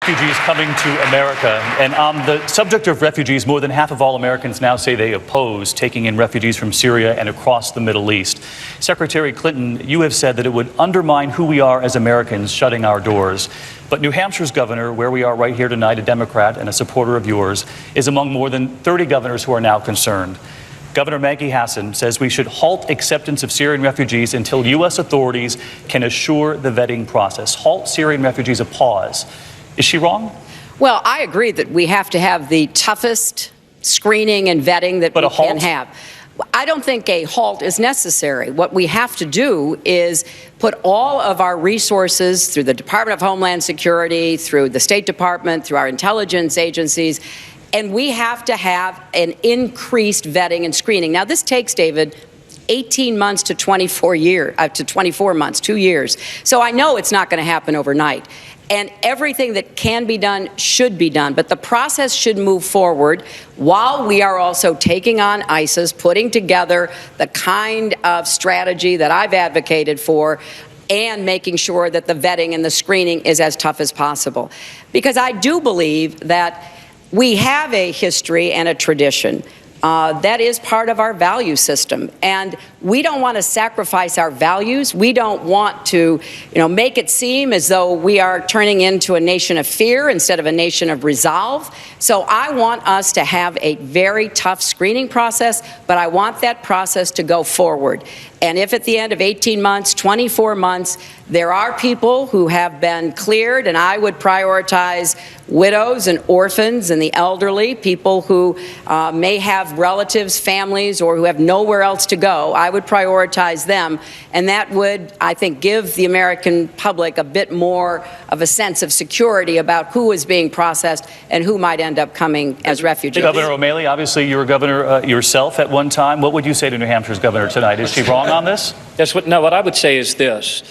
refugees coming to America. And on the subject of refugees, more than half of all Americans now say they oppose taking in refugees from Syria and across the Middle East. Secretary Clinton, you have said that it would undermine who we are as Americans, shutting our doors. But New Hampshire's governor, where we are right here tonight, a Democrat and a supporter of yours, is among more than 30 governors who are now concerned. Governor Maggie Hassan says we should halt acceptance of Syrian refugees until U.S. authorities can assure the vetting process. Halt Syrian refugees a pause. Is she wrong? Well, I agree that we have to have the toughest screening and vetting that we can have. I don't think a halt is necessary. What we have to do is put all of our resources through the Department of Homeland Security, through the State Department, through our intelligence agencies, and we have to have an increased vetting and screening. Now, this takes, David, 18 months to 24 months, 2 years. So I know it's not going to happen overnight. And everything that can be done should be done. But the process should move forward while we are also taking on ISIS, putting together the kind of strategy that I've advocated for, and making sure that the vetting and the screening is as tough as possible. Because I do believe that we have a history and a tradition that is part of our value system, and we don't want to sacrifice our values. We don't want to, make it seem as though we are turning into a nation of fear instead of a nation of resolve. So I want us to have a very tough screening process, but I want that process to go forward. And if at the end of 18 months, 24 months, there are people who have been cleared, and I would prioritize widows and orphans and the elderly, people who may have relatives, families, or who have nowhere else to go. I would prioritize them, and that would, I think, give the American public a bit more of a sense of security about who is being processed and who might end up coming as refugees. Governor O'Malley, obviously you were governor yourself at one time. What would you say to New Hampshire's governor tonight? Is she wrong on this? What I would say is this.